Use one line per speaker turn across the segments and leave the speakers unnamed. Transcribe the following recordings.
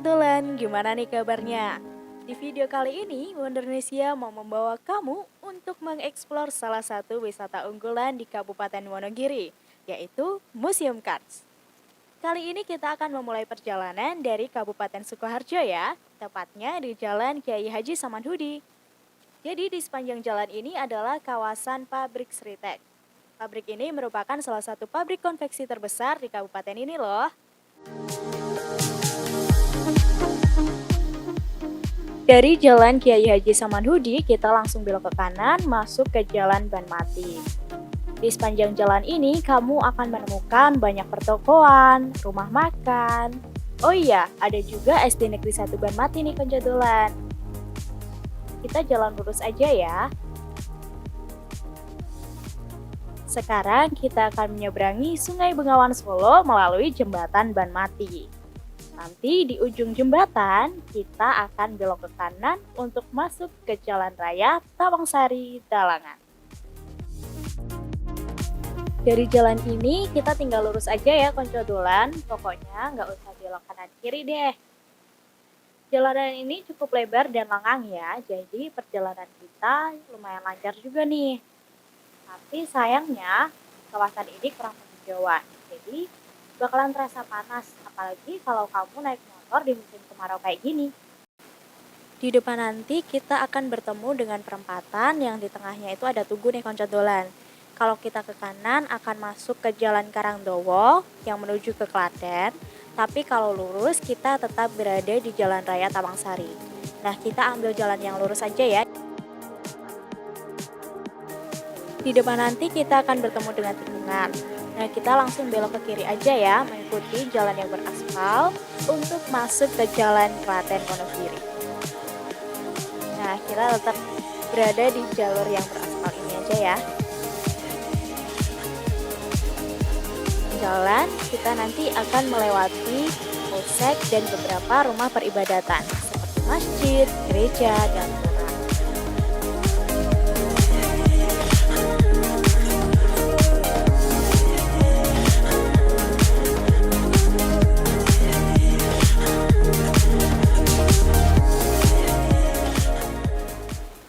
Dolan, gimana nih kabarnya? Di video kali ini, Wondernesia mau membawa kamu untuk mengeksplor salah satu wisata unggulan di Kabupaten Wonogiri, yaitu Museum Karts. Kali ini kita akan memulai perjalanan dari Kabupaten Sukoharjo ya, tepatnya di Jalan Kiai Haji Samanhudi. Jadi di sepanjang jalan ini adalah kawasan pabrik Sritek. Pabrik ini merupakan salah satu pabrik konveksi terbesar di kabupaten ini loh. Dari Jalan Kiai Haji Samanhudi, kita langsung belok ke kanan, masuk ke Jalan Banmati. Di sepanjang jalan ini, kamu akan menemukan banyak pertokoan, rumah makan. Oh iya, ada juga SD Negeri 1 Banmati nih Konjadolan. Kita jalan lurus aja ya. Sekarang kita akan menyeberangi Sungai Bengawan Solo melalui Jembatan Banmati. Nanti di ujung jembatan, kita akan belok ke kanan untuk masuk ke Jalan Raya Tawangsari, Dalangan. Dari jalan ini, kita tinggal lurus aja ya Koncodolan, pokoknya nggak usah belok kanan kiri deh. Jalanan ini cukup lebar dan lengang ya, jadi perjalanan kita lumayan lancar juga nih. Tapi sayangnya, kawasan ini kurang penghijauan, jadi bakalan terasa panas, apalagi kalau kamu naik motor di musim kemarau kayak gini. Di depan nanti kita akan bertemu dengan perempatan yang di tengahnya itu ada tugu nih Koncodolan. Kalau kita ke kanan akan masuk ke Jalan Karangdowo yang menuju ke Klaten, tapi kalau lurus kita tetap berada di Jalan Raya Tawangsari. Nah, kita ambil jalan yang lurus aja ya. Di depan nanti kita akan bertemu dengan tikungan. Nah, kita langsung belok ke kiri aja ya, mengikuti jalan yang beraspal untuk masuk ke Jalan Klaten Wonogiri. Nah, kita tetap berada di jalur yang beraspal ini aja ya. Jalan, kita nanti akan melewati polsek dan beberapa rumah peribadatan seperti masjid, gereja, dan pura.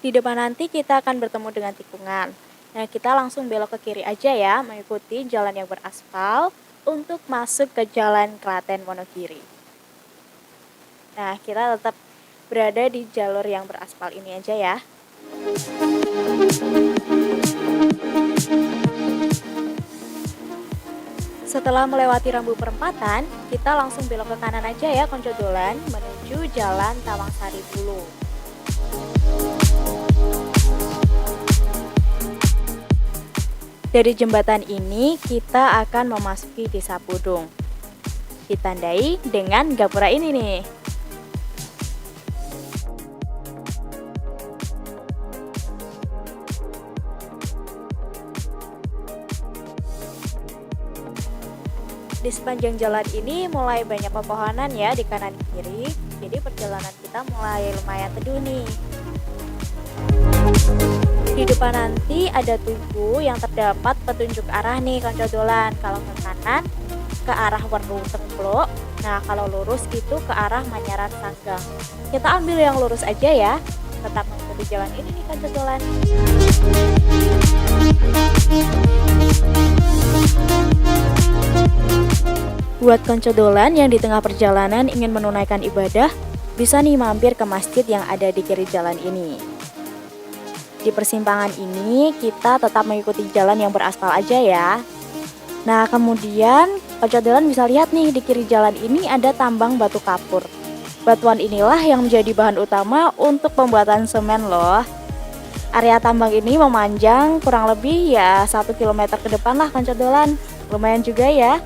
Di depan nanti kita akan bertemu dengan tikungan. Nah, kita langsung belok ke kiri aja ya, mengikuti jalan yang beraspal untuk masuk ke Jalan Klaten Wonogiri. Nah, kita tetap berada di jalur yang beraspal ini aja ya. Setelah melewati rambu perempatan, kita langsung belok ke kanan aja ya Koncodolan, menuju Jalan Tawangsari dulu. Dari jembatan ini, kita akan memasuki Desa Pudung. Ditandai dengan gapura ini nih. Di sepanjang jalan ini mulai banyak pepohonan ya di kanan kiri, jadi perjalanan kita mulai lumayan teduh nih. Di depan nanti ada tugu yang terdapat petunjuk arah nih Koncodolan. Kalau ke kanan ke arah Werdu Tengklok, nah kalau lurus itu ke arah Manyaran Sanggang. Kita ambil yang lurus aja ya, tetap mengikuti jalan ini nih Koncodolan. Buat Koncodolan yang di tengah perjalanan ingin menunaikan ibadah, bisa nih mampir ke masjid yang ada di kiri jalan ini. Di persimpangan ini kita tetap mengikuti jalan yang beraspal aja ya. Nah, kemudian Koncodolan bisa lihat nih di kiri jalan ini ada tambang batu kapur. Batuan inilah yang menjadi bahan utama untuk pembuatan semen loh. Area tambang ini memanjang kurang lebih ya 1 km ke depan lah Koncodolan. Lumayan juga ya.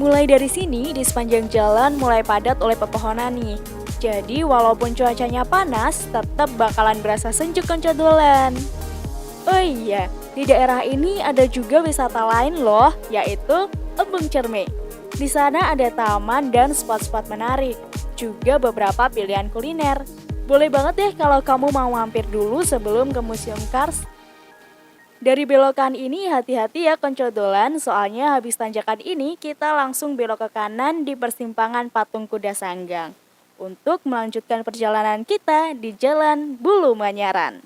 Mulai dari sini, di sepanjang jalan mulai padat oleh pepohonan nih. Jadi walaupun cuacanya panas, tetap bakalan berasa sejuk konco dolan. Oh iya, di daerah ini ada juga wisata lain loh, yaitu Embung Cerme. Di sana ada taman dan spot-spot menarik, juga beberapa pilihan kuliner. Boleh banget deh kalau kamu mau mampir dulu sebelum ke Museum Kars. Dari belokan ini hati-hati ya konco dolan, soalnya habis tanjakan ini kita langsung belok ke kanan di persimpangan Patung Kuda Sanggang untuk melanjutkan perjalanan kita di Jalan Bulu Manyaran.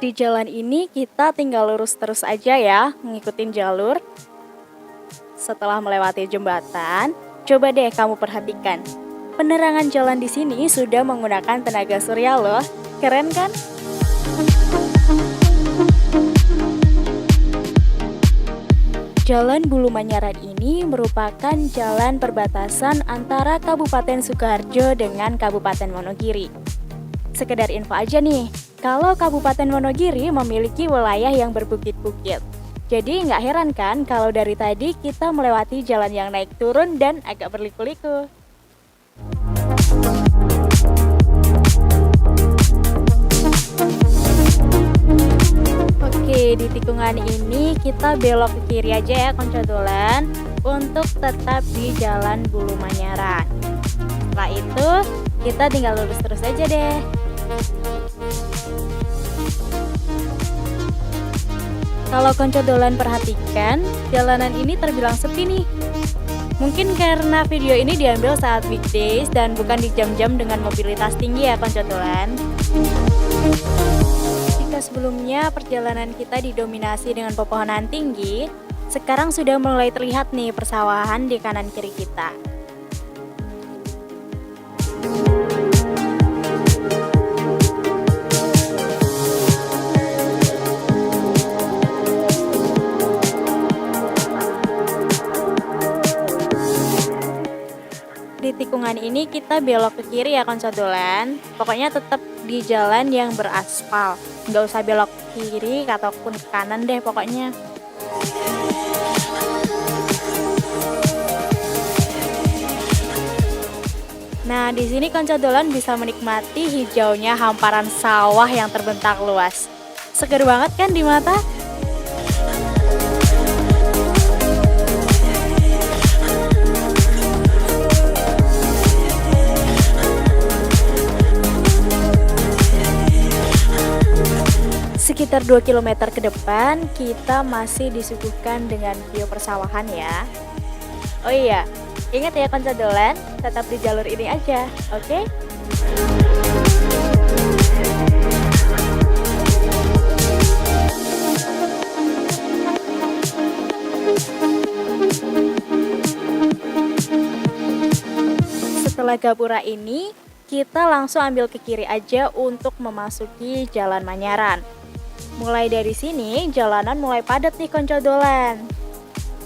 Di jalan ini kita tinggal lurus terus aja ya, ngikutin jalur. Setelah melewati jembatan, coba deh kamu perhatikan. Penerangan jalan di sini sudah menggunakan tenaga surya loh. Keren kan? Jalan Bulu Manyaran ini merupakan jalan perbatasan antara Kabupaten Sukoharjo dengan Kabupaten Wonogiri. Sekedar info aja nih, kalau Kabupaten Wonogiri memiliki wilayah yang berbukit-bukit. Jadi nggak heran kan kalau dari tadi kita melewati jalan yang naik turun dan agak berliku-liku. Oke, di tikungan ini kita belok ke kiri aja ya konco dolan untuk tetap di Jalan Bulu Manyaran. Setelah itu kita tinggal lurus terus aja deh. Kalau konco dolan perhatikan, jalanan ini terbilang sepi nih. Mungkin karena video ini diambil saat weekdays dan bukan di jam-jam dengan mobilitas tinggi ya konco dolan. Jika sebelumnya perjalanan kita didominasi dengan pepohonan tinggi, sekarang sudah mulai terlihat nih persawahan di kanan kiri kita. Di tikungan ini kita belok ke kiri ya konco dolan. Pokoknya tetap di jalan yang beraspal. Nggak usah belok kiri ataupun ke kanan deh pokoknya. Nah, di sini konco dolan bisa menikmati hijaunya hamparan sawah yang terbentang luas. Seger banget kan di mata? Sekitar 2 km ke depan, kita masih disuguhkan dengan view persawahan ya. Oh iya, ingat ya konco dolan, tetap di jalur ini aja, oke? Setelah gapura ini, kita langsung ambil ke kiri aja untuk memasuki Jalan Manyaran. Mulai dari sini, jalanan mulai padat nih konco dolan.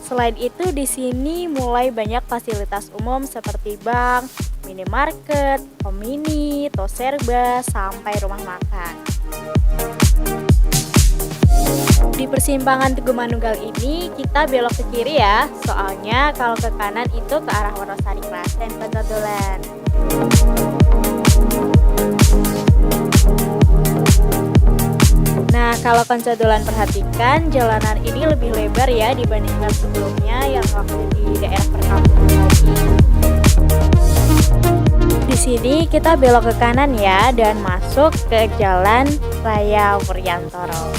Selain itu, di sini mulai banyak fasilitas umum seperti bank, minimarket, komini, toserba, sampai rumah makan. Di persimpangan Tugu Manunggal ini, kita belok ke kiri ya, soalnya kalau ke kanan itu ke arah Wonosari Klaten konco dolan. Nah, kalau konco dolan perhatikan, jalanan ini lebih lebar ya dibandingkan sebelumnya yang waktu di daerah perkampungan tadi. Di sini kita belok ke kanan ya dan masuk ke Jalan Raya Wuryantoro.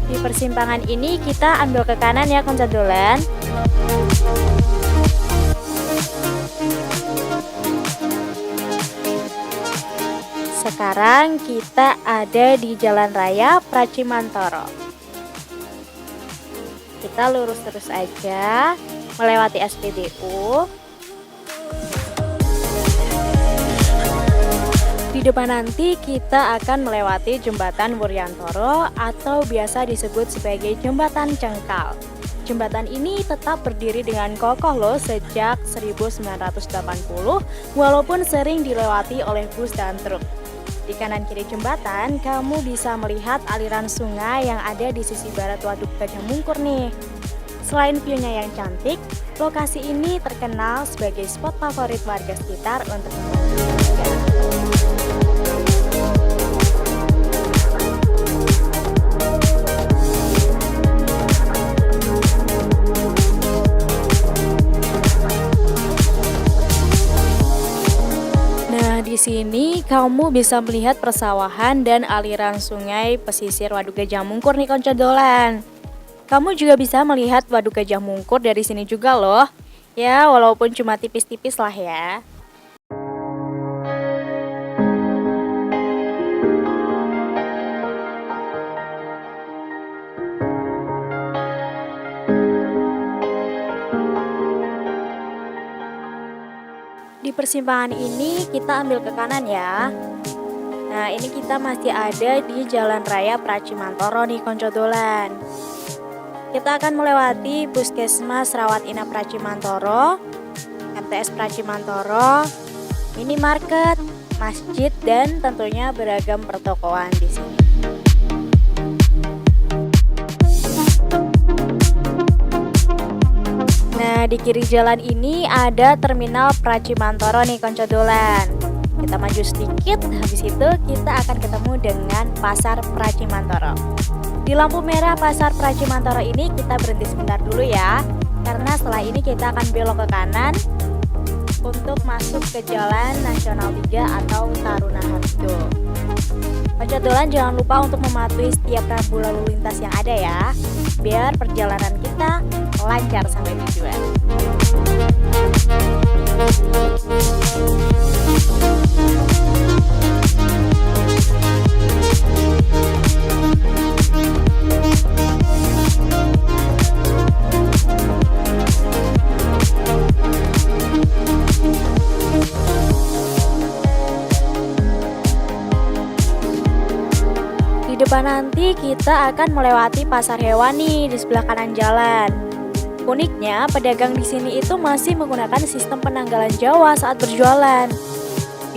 Di persimpangan ini kita ambil ke kanan ya konco dolan. Sekarang kita ada di Jalan Raya Pracimantoro. Kita lurus terus aja, melewati SPBU. Di depan nanti kita akan melewati Jembatan Wuryantoro atau biasa disebut sebagai Jembatan Cengkal. Jembatan ini tetap berdiri dengan kokoh loh sejak 1980 walaupun sering dilewati oleh bus dan truk. Di kanan kiri jembatan, kamu bisa melihat aliran sungai yang ada di sisi barat Waduk Gajah Mungkur nih. Selain view-nya yang cantik, lokasi ini terkenal sebagai spot favorit warga sekitar untuk membantu. Di sini kamu bisa melihat persawahan dan aliran sungai pesisir Waduk Gajah Mungkur nih konco dolan. Kamu juga bisa melihat Waduk Gajah Mungkur dari sini juga loh. Ya, walaupun cuma tipis-tipis lah ya. Di persimpangan ini kita ambil ke kanan ya. Nah, ini kita masih ada di Jalan Raya Pracimantoro nih konco dolan. Kita akan melewati Puskesmas Rawat Inap Pracimantoro, MTS Pracimantoro, minimarket, masjid, dan tentunya beragam pertokoan di sini. Nah, di kiri jalan ini ada terminal Pracimantoro nih konco dolan. Kita maju sedikit, habis itu kita akan ketemu dengan Pasar Pracimantoro. Di lampu merah Pasar Pracimantoro ini kita berhenti sebentar dulu ya, karena setelah ini kita akan belok ke kanan untuk masuk ke Jalan Nasional 3 atau Taruna Harjo. Konco dolan jangan lupa untuk mematuhi setiap rambu lalu lintas yang ada ya, biar perjalanan kita lancar sampai tujuan. Di depan nanti kita akan melewati pasar hewan nih di sebelah kanan jalan. Uniknya, pedagang di sini itu masih menggunakan sistem penanggalan Jawa saat berjualan.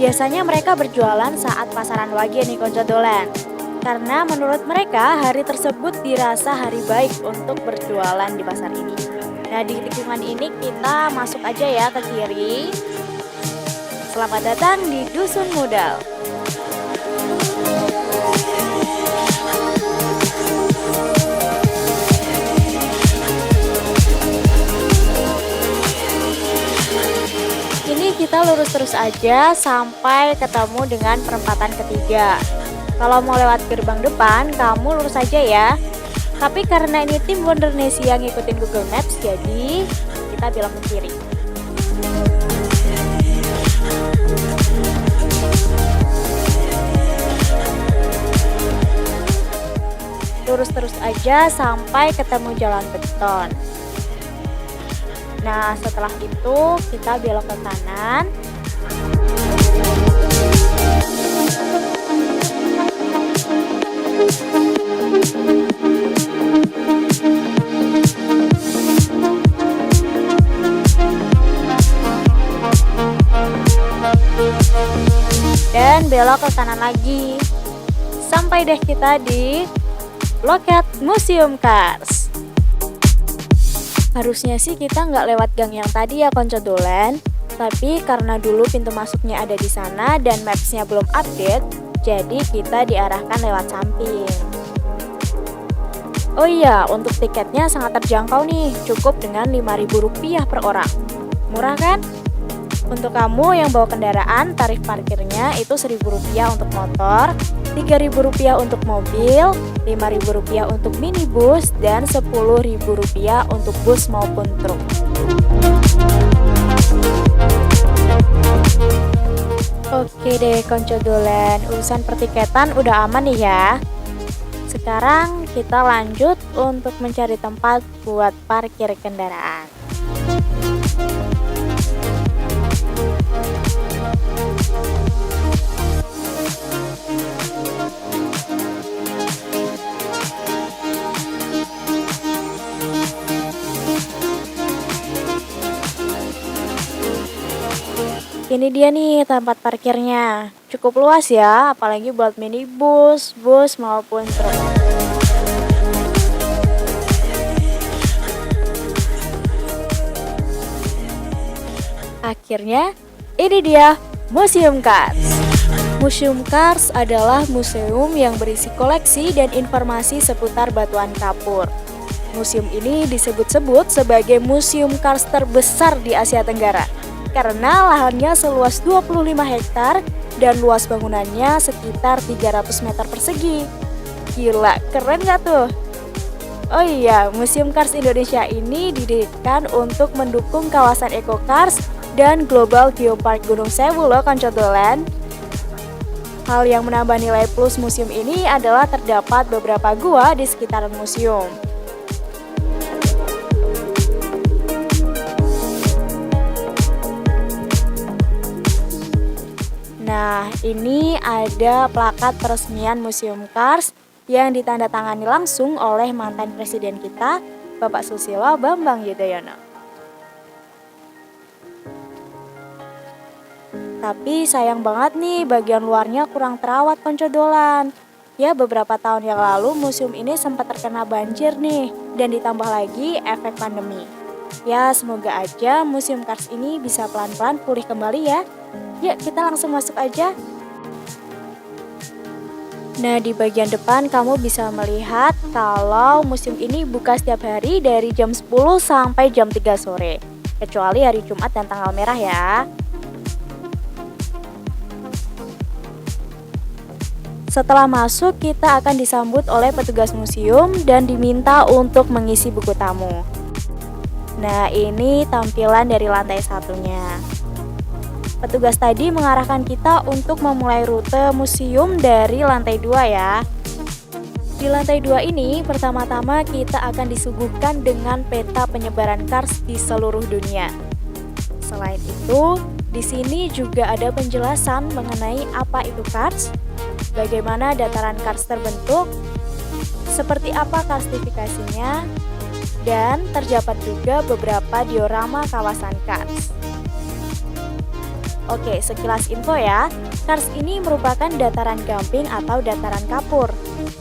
Biasanya mereka berjualan saat pasaran wage nih konco dolan. Karena menurut mereka hari tersebut dirasa hari baik untuk berjualan di pasar ini. Nah, di tikungan ini kita masuk aja ya ke kiri. Selamat datang di Dusun Modal. Kita lurus terus aja sampai ketemu dengan perempatan ketiga. Kalau mau lewat gerbang depan, kamu lurus aja ya. Tapi karena ini tim Wondernesia ngikutin Google Maps, jadi kita belok ke kiri. Lurus terus aja sampai ketemu jalan beton. Nah, setelah itu kita belok ke kanan. Dan belok ke kanan lagi. Sampai deh kita di loket Museum Cars. Harusnya sih kita nggak lewat gang yang tadi ya konco dolan, tapi karena dulu pintu masuknya ada di sana dan mapsnya belum update, jadi kita diarahkan lewat samping. Oh iya, untuk tiketnya sangat terjangkau nih, cukup dengan Rp5.000 per orang. Murah kan? Untuk kamu yang bawa kendaraan, tarif parkirnya itu Rp1.000 untuk motor, Rp3.000 untuk mobil, Rp5.000 untuk minibus, dan Rp10.000 untuk bus maupun truk. Oke deh konco dolan, urusan pertiketan udah aman nih ya. Sekarang kita lanjut untuk mencari tempat buat parkir kendaraan. Ini dia nih tempat parkirnya. Cukup luas ya, apalagi buat minibus, bus maupun truk. Akhirnya, ini dia Museum Cars. Museum Cars adalah museum yang berisi koleksi dan informasi seputar batuan kapur. Museum ini disebut-sebut sebagai museum cars terbesar di Asia Tenggara karena lahannya seluas 25 hektar dan luas bangunannya sekitar 300 meter persegi. Gila, keren gak tuh? Oh iya, Museum Cars Indonesia ini didirikan untuk mendukung kawasan Eco Cars dan Global Geopark Gunung Sewu loh konco dolan. Hal yang menambah nilai plus museum ini adalah terdapat beberapa gua di sekitaran museum. Nah, ini ada plakat peresmian Museum Cars yang ditandatangani langsung oleh mantan presiden kita, Bapak Susilo Bambang Yudhoyono. Tapi sayang banget nih bagian luarnya kurang terawat konco dolan. Ya beberapa tahun yang lalu museum ini sempat terkena banjir nih dan ditambah lagi efek pandemi. Ya semoga aja Museum Cars ini bisa pelan-pelan pulih kembali ya. Yuk kita langsung masuk aja. Nah di bagian depan kamu bisa melihat kalau museum ini buka setiap hari dari jam 10 sampai jam 3 sore. Kecuali hari Jumat dan tanggal merah ya. Setelah masuk, kita akan disambut oleh petugas museum dan diminta untuk mengisi buku tamu. Nah, ini tampilan dari lantai satunya. Petugas tadi mengarahkan kita untuk memulai rute museum dari lantai 2 ya. Di lantai 2 ini, pertama-tama kita akan disuguhkan dengan peta penyebaran Cars di seluruh dunia. Selain itu, di sini juga ada penjelasan mengenai apa itu Cars, bagaimana dataran Cars terbentuk, seperti apa karstifikasinya, dan terdapat juga beberapa diorama kawasan Cars. Oke, sekilas info ya. Cars ini merupakan dataran gamping atau dataran kapur,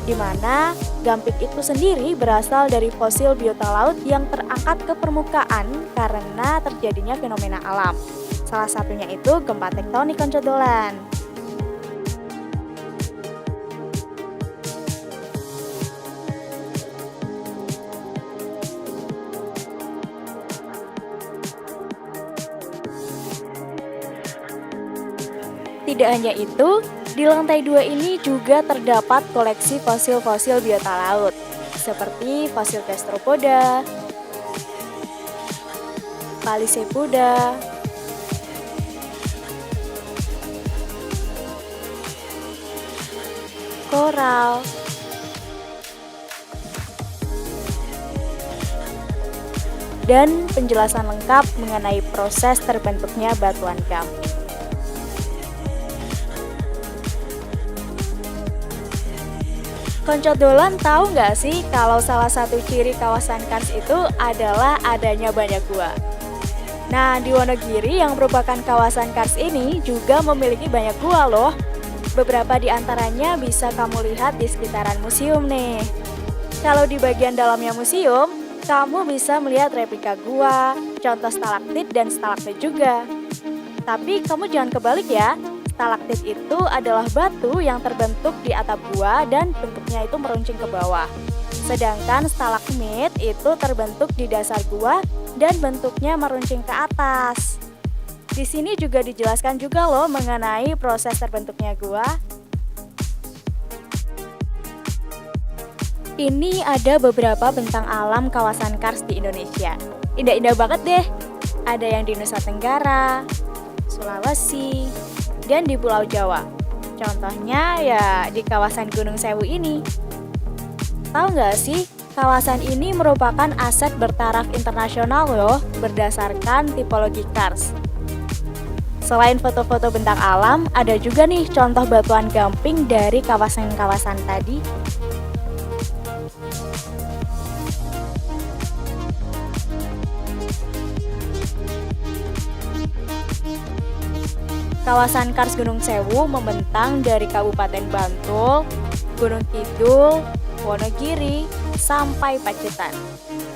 di mana gamping itu sendiri berasal dari fosil biota laut yang terangkat ke permukaan karena terjadinya fenomena alam. Salah satunya itu gempa tektonik konco dolan. Tidak hanya itu, di lantai 2 ini juga terdapat koleksi fosil-fosil biota laut, seperti fosil gastropoda, palisepoda, koral, dan penjelasan lengkap mengenai proses terbentuknya batuan gamping. Konco dolan tahu nggak sih kalau salah satu ciri kawasan Cars itu adalah adanya banyak gua? Nah, di Wonogiri yang merupakan kawasan Cars ini juga memiliki banyak gua loh. Beberapa di antaranya bisa kamu lihat di sekitaran museum nih. Kalau di bagian dalamnya museum, kamu bisa melihat replika gua, contoh stalaktit dan stalaktit juga. Tapi kamu jangan kebalik ya. Stalaktit itu adalah batu yang terbentuk di atap gua dan bentuknya itu meruncing ke bawah. Sedangkan stalagmit itu terbentuk di dasar gua dan bentuknya meruncing ke atas. Di sini juga dijelaskan juga loh mengenai proses terbentuknya gua. Ini ada beberapa bentang alam kawasan Cars di Indonesia. Indah-indah banget deh. Ada yang di Nusa Tenggara, Sulawesi, dan di Pulau Jawa. Contohnya ya di kawasan Gunung Sewu ini. Tahu nggak sih, kawasan ini merupakan aset bertaraf internasional loh berdasarkan tipologi Cars. Selain foto-foto bentang alam, ada juga nih contoh batuan gamping dari kawasan-kawasan tadi. Kawasan Kars Gunung Sewu membentang dari Kabupaten Bantul, Gunung Kidul, Wonogiri, sampai Pacitan.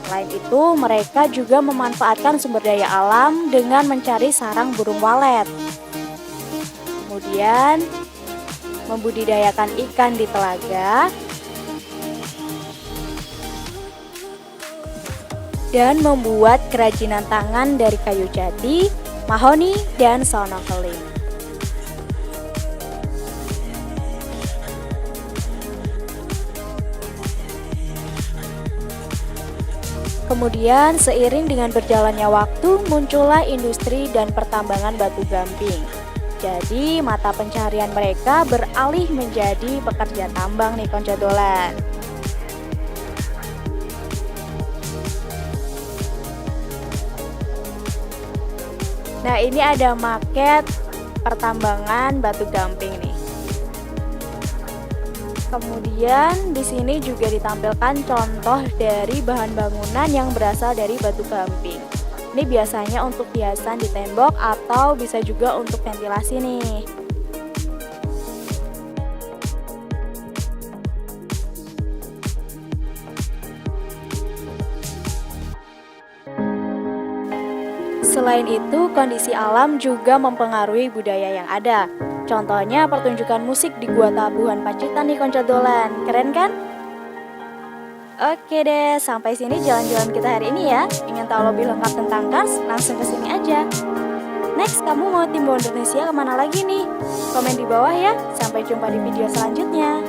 Selain itu, mereka juga memanfaatkan sumber daya alam dengan mencari sarang burung walet. Kemudian, membudidayakan ikan di telaga, dan membuat kerajinan tangan dari kayu jati, mahoni, dan sono keling. Kemudian, seiring dengan berjalannya waktu, muncullah industri dan pertambangan batu gamping. Jadi, mata pencaharian mereka beralih menjadi pekerja tambang nih konco dolan. Nah, ini ada maket pertambangan batu gamping nih. Kemudian di sini juga ditampilkan contoh dari bahan bangunan yang berasal dari batu gamping. Ini biasanya untuk hiasan di tembok atau bisa juga untuk ventilasi nih. Selain itu, kondisi alam juga mempengaruhi budaya yang ada. Contohnya pertunjukan musik di Gua Tabuhan Pacitan nih konco dolan. Keren kan? Oke deh, sampai sini jalan-jalan kita hari ini ya. Ingin tahu lebih lengkap tentang Kars? Langsung ke sini aja. Next, kamu mau tim Indonesia kemana lagi nih? Komen di bawah ya. Sampai jumpa di video selanjutnya.